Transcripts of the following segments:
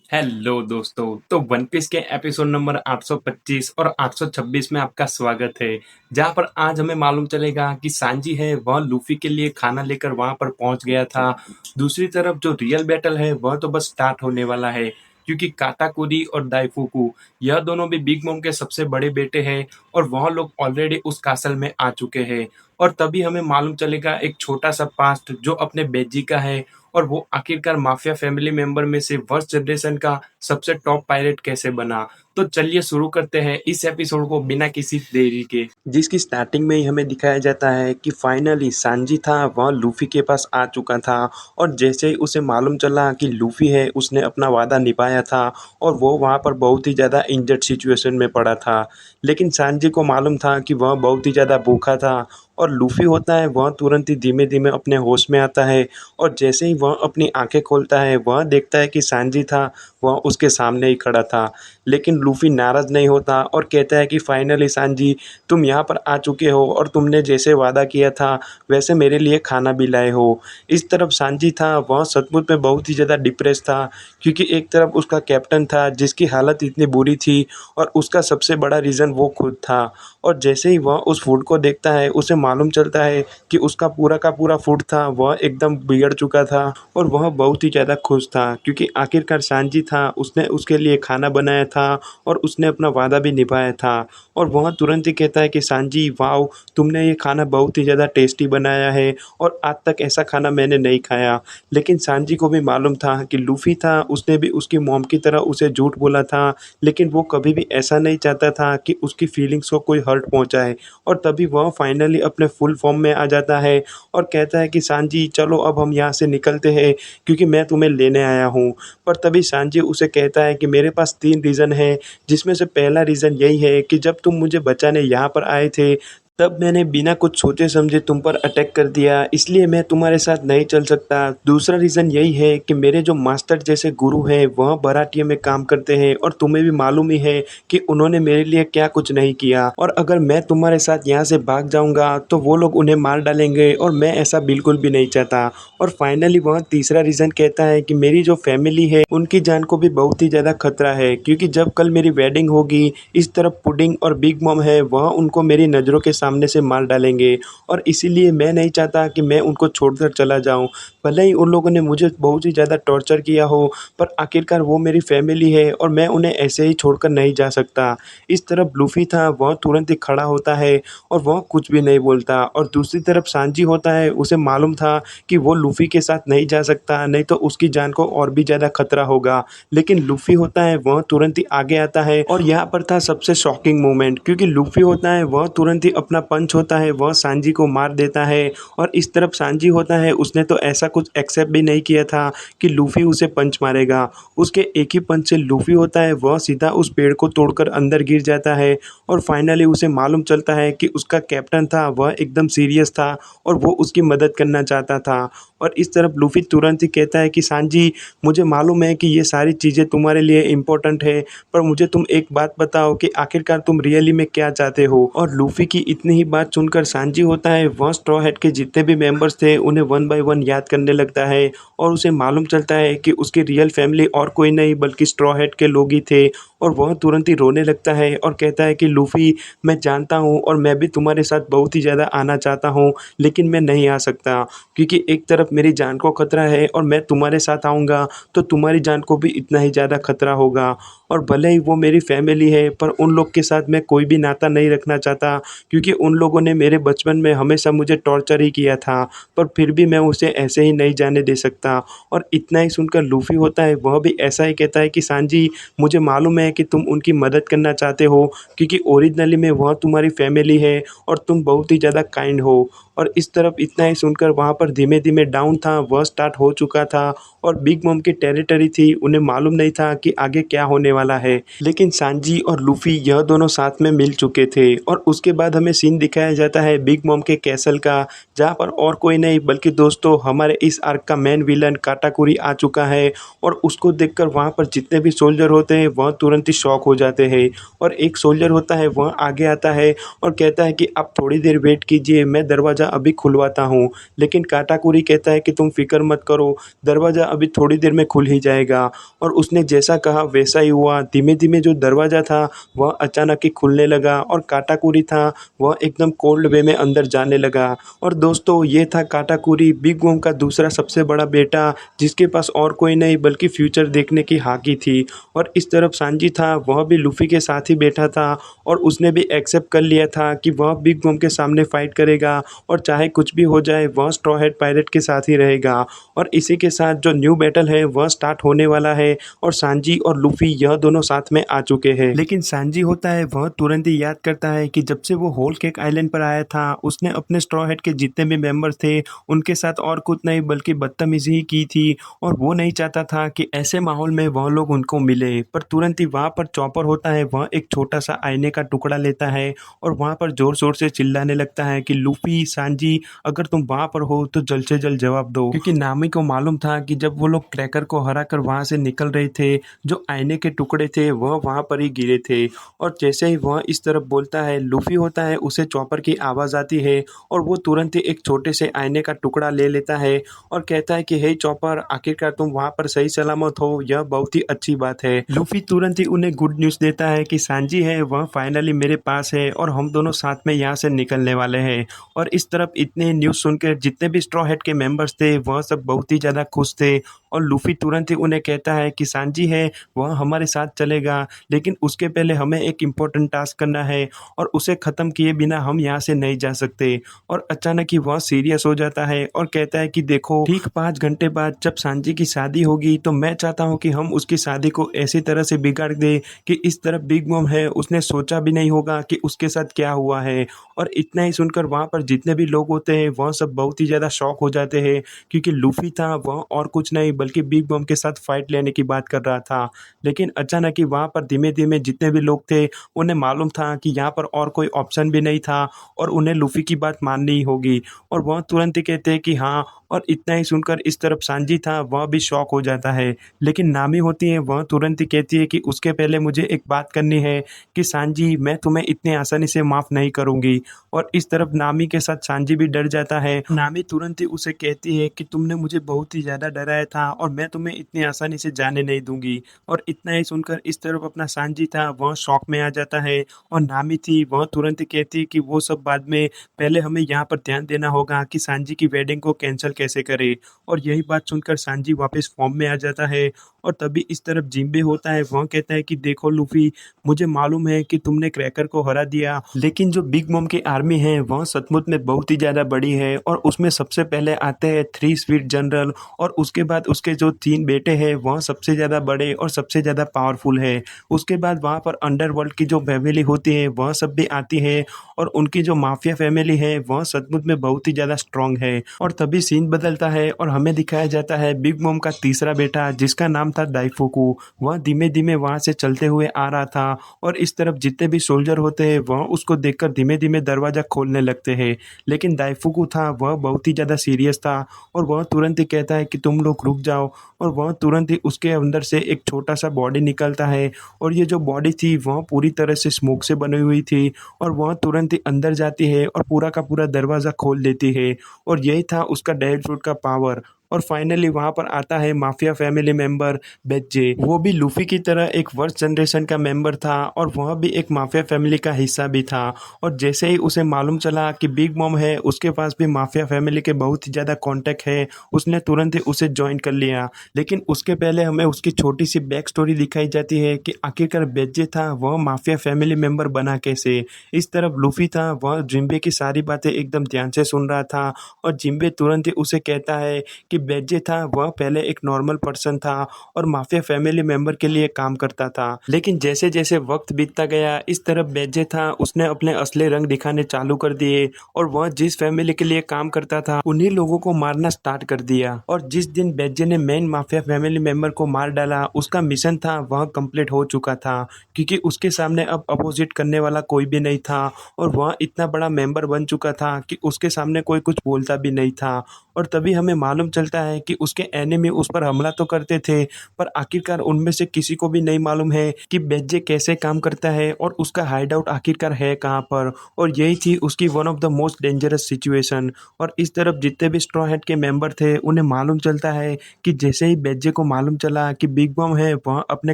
Hello दोस्तों। तो one piece के एपिसोड नंबर 825 और 826 में आपका स्वागत है। जहां पर आज हमें मालूम चलेगा कि सांजी है वह लूफी के लिए खाना लेकर वहां पर पहुंच गया था। दूसरी तरफ जो रियल बैटल है वह तो बस स्टार्ट होने वाला है, क्योंकि काटाकुरी और दाइफुकु यह दोनों भी बिग मॉम के सबसे बड़े बेटे हैं और वह लोग ऑलरेडी उस कासल में आ चुके हैं। और तभी हमें मालूम चलेगा एक छोटा सा पास्ट जो अपने बेजी का है, और वो आखिरकार माफिया फैमिली मेंबर में से फर्स्ट जनरेशन का सबसे टॉप पायलट कैसे बना। तो चलिए शुरू करते हैं इस एपिसोड को बिना किसी देरी के, जिसकी स्टार्टिंग में ही हमें दिखाया जाता है कि फाइनली सांजी था वह लूफी के पास आ चुका था। और जैसे ही उसे मालूम चला कि लूफी है उसने अपना वादा निभाया था और वो वहाँ पर बहुत ही ज़्यादा इंजर्ड सिचुएशन में पड़ा था। लेकिन सांजी को मालूम था कि वह बहुत ही ज़्यादा भूखा था। और लूफी होता है वह तुरंत ही धीमे धीमे अपने होश में आता है। और जैसे ही वह अपनी आंखें खोलता है वह देखता है कि सांजी था वह उसके सामने ही खड़ा था। लेकिन लूफी नाराज़ नहीं होता और कहता है कि फाइनली सांजी, तुम यहाँ पर आ चुके हो और तुमने जैसे वादा किया था वैसे मेरे लिए खाना भी लाए हो। इस तरफ सांजी था वह सचमुच में बहुत ही ज़्यादा डिप्रेस था, क्योंकि एक तरफ उसका कैप्टन था जिसकी हालत इतनी बुरी थी और उसका सबसे बड़ा रीज़न वो खुद था। और जैसे ही वह उस फूड को देखता है उसे मालूम चलता है कि उसका पूरा का पूरा फूड था वह एकदम बिगड़ चुका था। और वह बहुत ही ज़्यादा खुश था क्योंकि आखिरकार सांजी था उसने उसके लिए खाना बनाया था और उसने अपना वादा भी निभाया था। और वह तुरंत ही कहता है कि सांजी वाओ, तुमने ये खाना बहुत ही ज़्यादा टेस्टी बनाया है और आज तक ऐसा खाना मैंने नहीं खाया। लेकिन सांजी को भी मालूम था कि लूफी था उसने भी उसकी मॉम की तरह उसे झूठ बोला था, लेकिन वो कभी भी ऐसा नहीं चाहता था कि उसकी फीलिंग्स को कोई हर्ट पहुंचाए। और तभी वह फाइनली अपने फुल फॉर्म में आ जाता है और कहता है कि सांजी चलो अब हम यहाँ से निकलते हैं, क्योंकि मैं तुम्हें लेने आया हूँ। पर तभी सांजी उसे कहता है कि मेरे पास 3 रीज़न है, जिसमें से पहला रीज़न यही है कि जब तुम मुझे बचाने यहाँ पर आए थे तब मैंने बिना कुछ सोचे समझे तुम पर अटैक कर दिया, इसलिए मैं तुम्हारे साथ नहीं चल सकता। दूसरा रीज़न यही है कि मेरे जो मास्टर जैसे गुरु हैं वह भराटिया में काम करते हैं और तुम्हें भी मालूम ही है कि उन्होंने मेरे लिए क्या कुछ नहीं किया। और अगर मैं तुम्हारे साथ यहाँ से भाग जाऊँगा तो वो लोग उन्हें मार डालेंगे और मैं ऐसा बिल्कुल भी नहीं चाहता। और फाइनली वह तीसरा रीज़न कहता है कि मेरी जो फैमिली है उनकी जान को भी बहुत ही ज़्यादा खतरा है, क्योंकि जब कल मेरी वेडिंग होगी इस तरफ पुडिंग और बिग मॉम है वह उनको मेरी नज़रों के सामने से मार डालेंगे। और इसीलिए मैं नहीं चाहता कि मैं उनको छोड़कर चला जाऊँ। भले ही उन लोगों ने मुझे बहुत ही ज़्यादा टॉर्चर किया हो, पर आखिरकार वो मेरी फैमिली है और मैं उन्हें ऐसे ही छोड़कर नहीं जा सकता। इस तरफ लूफी था वह तुरंत ही खड़ा होता है और वह कुछ भी नहीं बोलता। और दूसरी तरफ सांजी होता है उसे मालूम था कि वो लूफी के साथ नहीं जा सकता, नहीं तो उसकी जान को और भी ज़्यादा खतरा होगा। लेकिन लूफी होता है वह तुरंत ही आगे आता है और यहाँ पर था सबसे शॉकिंग मोमेंट, क्योंकि लूफी होता है वह तुरंत ही अपना पंच होता है वह सांजी को मार देता है। और इस तरफ सांजी होता है उसने तो ऐसा कुछ एक्सेप्ट भी नहीं किया था कि लूफी उसे पंच मारेगा। उसके एक ही पंच से लूफी होता है वह सीधा उस पेड़ को तोड़कर अंदर गिर जाता है। और फाइनली उसे मालूम चलता है कि उसका कैप्टन था वह एकदम सीरियस था और वो उसकी मदद करना चाहता था। और इस तरफ लूफी तुरंत ही कहता है कि सांजी, मुझे मालूम है कि ये सारी चीज़ें तुम्हारे लिए इम्पोर्टेंट है, पर मुझे तुम एक बात बताओ कि आखिरकार तुम रियली में क्या चाहते हो। और लूफी की इतनी ही बात सुनकर सांजी होता है वह स्ट्रॉ हैट के जितने भी मेंबर्स थे उन्हें वन बाय वन याद करने लगता है। और उसे मालूम चलता है कि उसकी रियल फैमिली और कोई नहीं बल्कि स्ट्रॉ हैट के लोग ही थे। और वह तुरंत ही रोने लगता है और कहता है कि लूफी, मैं जानता हूँ और मैं भी तुम्हारे साथ बहुत ही ज़्यादा आना चाहता हूँ, लेकिन मैं नहीं आ सकता, क्योंकि एक तरफ मेरी जान को खतरा है और मैं तुम्हारे साथ आऊँगा तो तुम्हारी जान को भी इतना ही ज़्यादा खतरा होगा। और भले ही वो मेरी फैमिली है पर उन लोग के साथ मैं कोई भी नाता नहीं रखना चाहता, क्योंकि उन लोगों ने मेरे बचपन में हमेशा मुझे टॉर्चर ही किया था, पर फिर भी मैं उसे ऐसे ही नहीं जाने दे सकता। और इतना ही सुनकर लूफी होता है वह भी ऐसा ही कहता है कि सांजी, मुझे मालूम है कि तुम उनकी मदद करना चाहते हो, क्योंकि ओरिजिनली में वह तुम्हारी फैमिली है और तुम बहुत ही ज़्यादा काइंड हो। और इस तरफ इतना ही सुनकर वहाँ पर धीमे धीमे डाउन था वह स्टार्ट हो चुका था और बिग मॉम की टेरिटरी थी, उन्हें मालूम नहीं था कि आगे क्या होने वाला है। लेकिन सांजी और लूफी यह दोनों साथ में मिल चुके थे। और उसके बाद हमें सीन दिखाया जाता है बिग मॉम के कैसल का, जहाँ पर और कोई नहीं बल्कि दोस्तों हमारे इस आर्क का मेन विलन काटाकुरी आ चुका है। और उसको देखकर वहाँ पर जितने भी सोल्जर होते हैं वह तुरंत ही शॉक हो जाते हैं। और एक सोल्जर होता है वह आगे आता है और कहता है कि आप थोड़ी देर वेट कीजिए, मैं दरवाज़ा अभी खुलवाता हूँ। लेकिन काटाकुरी कहता कहता है कि तुम फ़िक्र मत करो, दरवाज़ा अभी थोड़ी देर में खुल ही जाएगा। और उसने जैसा कहा वैसा ही हुआ। धीमे-धीमे जो दरवाज़ा था वह अचानक ही खुलने लगा और काटाकुरी था वह एकदम कोल्ड वे में अंदर जाने लगा। और दोस्तों ये था काटाकुरी, बिग बॉम का दूसरा सबसे बड़ा बेटा, जिसके पास और कोई नहीं बल्कि फ्यूचर देखने की हाकी थी। और इस तरफ सांजी था, वह भी लूफ़ी के साथ ही बैठा था और उसने भी एक्सेप्ट कर लिया था कि वह बिग बॉम के सामने फाइट करेगा और चाहे कुछ भी हो जाए वह स्ट्रॉ हैट पायरेट के साथ ही रहेगा। और इसी के साथ जो न्यू बैटल है वह स्टार्ट होने वाला है और सांजी और लूफ़ी यह दोनों साथ में आ चुके हैं। लेकिन सांजी होता है वह तुरंत ही याद करता है कि जब से वो होल केक आइलैंड पर आया था उसने अपने स्ट्रॉ हैट के जितने भी मेंबर्स थे उनके साथ और कुछ नहीं बल्कि बदतमीजी ही की थी। और वो नहीं चाहता था कि ऐसे माहौल में वह लोग उनको मिले। पर तुरंत ही वहाँ पर चॉपर होता है, वह एक छोटा सा आईने का टुकड़ा लेता है और वहाँ पर जोर शोर से चिल्लाने लगता है कि लूफ़ी, सांजी, अगर तुम वहाँ पर हो तो जल्द से जल्द जवाब दो। क्योंकि नामी को मालूम था कि जब वो लोग क्रैकर को हरा कर वहाँ से निकल रहे थे, जो आईने के टुकड़े थे वह वहाँ पर ही गिरे थे। और जैसे ही वह इस तरफ बोलता है, लूफ़ी होता है उसे चॉपर की आवाज़ आती है और वो तुरंत ही एक छोटे से आईने का टुकड़ा ले लेता है और कहता है कि हे चॉपर, आखिरकार तुम वहाँ पर सही सलामत हो, यह बहुत ही अच्छी बात है। लूफ़ी तुरंत ही उन्हें गुड न्यूज़ देता है कि सांजी है वह फाइनली मेरे पास है और हम दोनों साथ में यहाँ से निकलने वाले हैं। और इस तरफ इतने न्यूज़ सुनकर जितने भी स्ट्रॉ हैट के मेंबर्स थे वह सब बहुत ही ज़्यादा खुश थे। और लूफ़ी तुरंत ही उन्हें कहता है कि सांजी है वह हमारे साथ चलेगा, लेकिन उसके पहले हमें एक इम्पोर्टेंट टास्क करना है और उसे ख़त्म किए बिना हम यहाँ से नहीं जा सकते। और अचानक ही वह सीरियस हो जाता है और कहता है कि देखो, ठीक 5 घंटे बाद जब सांजी की शादी होगी तो मैं चाहता हूँ कि हम उसकी शादी को ऐसी तरह से बिगाड़ दें कि इस तरफ बिग मॉम है उसने सोचा भी नहीं होगा कि उसके साथ क्या हुआ है। और इतना ही सुनकर वहाँ पर जितने भी लोग होते हैं वह सब बहुत ही ज़्यादा शॉक हो जाते हैं, क्योंकि लूफ़ी था वह और कुछ नहीं बल्कि बिग बॉम के साथ फाइट लेने की बात कर रहा था। लेकिन अचानक ही वहाँ पर धीमे-धीमे जितने भी लोग थे उन्हें मालूम था कि यहाँ पर और कोई ऑप्शन भी नहीं था और उन्हें लूफ़ी की बात माननी ही होगी। और वह तुरंत ही कहते हैं कि हाँ। और इतना ही सुनकर इस तरफ सांजी था वह भी शॉक हो जाता है। लेकिन नामी होती है वह तुरंत ही कहती है कि उसके पहले मुझे एक बात करनी है कि सांजी, मैं तुम्हें इतनी आसानी से माफ़ नहीं करूँगी। और इस तरफ नामी के साथ सांजी भी डर जाता है। नामी तुरंत ही उसे कहती है कि तुमने मुझे बहुत ही ज़्यादा डराया था और मैं तुम्हें इतनी आसानी से जाने नहीं दूँगी। और इतना ही सुनकर इस तरफ अपना सांजी था वह शॉक में आ जाता है और नामी थी वह तुरंत ही कहती है कि वो सब बाद में, पहले हमें यहाँ पर ध्यान देना होगा कि सांजी की वेडिंग को कैंसिल कैसे करें। और यही बात सुनकर सांजी वापस फॉर्म में आ जाता है। और तभी इस तरफ जिम्बे होता है, वह कहता है कि देखो लूफ़ी, मुझे मालूम है कि तुमने क्रैकर को हरा दिया, लेकिन जो बिग मॉम की आर्मी है वह सचमुच में बहुत ही ज़्यादा बड़ी है और उसमें सबसे पहले आते हैं 3 स्वीट जनरल और उसके बाद उसके जो 3 बेटे हैं वह सबसे ज़्यादा बड़े और सबसे ज़्यादा पावरफुल है। उसके बाद वहाँ पर अंडरवर्ल्ड की जो फैमिली होती है वह सब भी आती है और उनकी जो माफिया फैमिली है वह सचमुच में बहुत ही ज़्यादा स्ट्रॉन्ग है। और तभी सीन बदलता है और हमें दिखाया जाता है बिग मॉम का तीसरा बेटा जिसका नाम था दाइफुकू। वह धीमे-धीमे वहाँ से चलते हुए आ रहा था और इस तरफ जितने भी सोल्जर होते हैं वह उसको देखकर धीमे-धीमे दरवाज़ा खोलने लगते हैं। लेकिन दाइफुकू था वह बहुत ही ज़्यादा सीरियस था और वह तुरंत ही कहता है कि तुम लोग रुक जाओ। और वह तुरंत ही उसके अंदर से एक छोटा-सा बॉडी निकलता है और ये जो बॉडी थी वह पूरी तरह से स्मोक से बनी हुई थी और वह तुरंत ही अंदर जाती है और पूरा का पूरा दरवाज़ा खोल देती है। और यही था उसका डेड फ्रूट का पावर। और फाइनली वहाँ पर आता है माफिया फैमिली मेंबर बेज्जे। वो भी लूफी की तरह एक वर्स्ट जनरेशन का मेंबर था और वह भी एक माफिया फैमिली का हिस्सा भी था। और जैसे ही उसे मालूम चला कि बिग मॉम है उसके पास भी माफिया फैमिली के बहुत ही ज़्यादा कॉन्टैक्ट है, उसने तुरंत ही उसे ज्वाइन कर लिया। लेकिन उसके पहले हमें उसकी छोटी सी बैक स्टोरी दिखाई जाती है कि आखिरकार बेज्जे था वह माफिया फैमिली मेंबर बना कैसे। इस तरफ लूफी था वह जिम्बे की सारी बातें एकदम ध्यान से सुन रहा था और जिम्बे तुरंत ही उसे कहता है कि बेज्जे था वह पहले एक नॉर्मल पर्सन था और माफिया फैमिली मेंबर के लिए काम करता था। लेकिन जैसे जैसे वक्त बीतता गया इस तरफ बेज्जे था उसने अपने असली रंग दिखाने चालू कर दिए और वह जिस फैमिली के लिए काम करता था उन्हीं लोगों को मारना स्टार्ट कर दिया। और जिस दिन बेज्जे ने मेन माफिया फैमिली मेंबर को मार डाला उसका मिशन था वह कंप्लीट हो चुका था, क्योंकि उसके सामने अब अपोजिट करने वाला कोई भी नहीं था और वह इतना बड़ा मेंबर बन चुका था कि उसके सामने कोई कुछ बोलता भी नहीं था। और तभी हमें मालूम चलता चलता है कि उसके एनिमी उस पर हमला तो करते थे, पर आखिरकार उनमें से किसी को भी नहीं मालूम है कि बेज्जे कैसे काम करता है और उसका हाइड आउट आखिरकार है कहाँ पर। और यही थी उसकी one of the most dangerous situation. और इस तरफ जितने भी स्ट्रॉ हैट के मेंबर थे उन्हें मालूम चलता है कि जैसे ही बेज्जे को मालूम चला कि बिग मॉम है वह अपने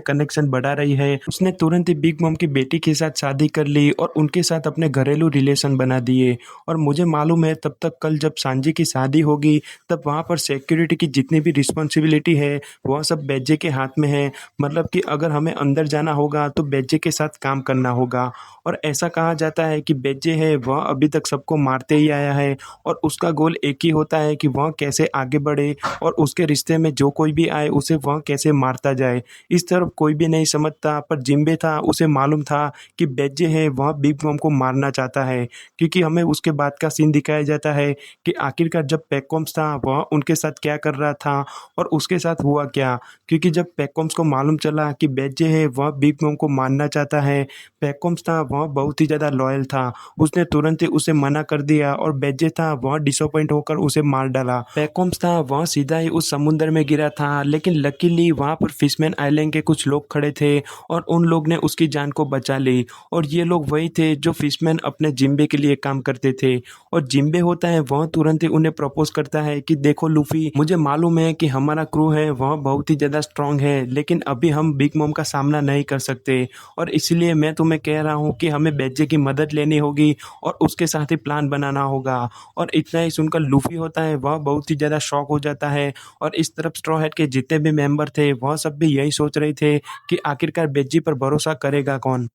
कनेक्शन बढ़ा रही है, उसने तुरंत ही बिग मॉम की बेटी के साथ शादी कर ली और उनके साथ अपने घरेलू रिलेशन बना दिए। और मुझे मालूम है तब तक कल जब सांजी की शादी होगी तब वहाँ पर सिक्योरिटी की जितनी भी रिस्पॉन्सिबिलिटी है वह सब बेज्जे के हाथ में है। मतलब कि अगर हमें अंदर जाना होगा तो बेज्जे के साथ काम करना होगा। और ऐसा कहा जाता है कि बेज्जे है वह अभी तक सबको मारते ही आया है और उसका गोल एक ही होता है कि वह कैसे आगे बढ़े और उसके रिश्ते में जो कोई भी आए उसे वह कैसे मारता जाए। इस तरफ कोई भी नहीं समझता, पर जिम्बे था उसे मालूम था कि बेज्जे है वह बिग मॉम को मारना चाहता है। क्योंकि हमें उसके बाद का सीन दिखाया जाता है कि आखिरकार जब पैकॉम्स था वह उनके साथ क्या कर रहा था और उसके साथ हुआ क्या। क्योंकि जब पैकॉम्स को मालूम चला कि बेज्जे है वह बिग मॉम को मारना चाहता है, पैकॉम्स था वह बहुत ही ज़्यादा लॉयल था। उसने तुरंत ही उसे मना कर दिया और बेज्जे था वह डिसअपॉइंट होकर उसे मार डाला। पैकॉम्स था वह सीधा ही उस समुद्र में गिरा था, लेकिन लकीली वहाँ पर फिशमैन आइलैंड के कुछ लोग खड़े थे और उन लोग ने उसकी जान को बचा ली। और ये लोग वही थे जो फिशमैन अपने जिम्बे के लिए काम करते थे। और जिम्बे होता है वह तुरंत ही उन्हें प्रपोज करता है कि देखो लूफी, मुझे मालूम है कि हमारा क्रू है वह बहुत ही ज़्यादा स्ट्रांग है, लेकिन अभी हम बिग मॉम का सामना नहीं कर सकते और इसलिए मैं तुम्हें कह रहा हूँ कि हमें बेज्जे की मदद लेनी होगी और उसके साथ ही प्लान बनाना होगा। और इतना ही सुनकर लूफी होता है वह बहुत ही ज़्यादा शॉक हो जाता है। और इस तरफ स्ट्रॉ हैट के जितने भी मेंबर थे वह सब भी यही सोच रहे थे कि आखिरकार बेज्जी पर भरोसा करेगा कौन।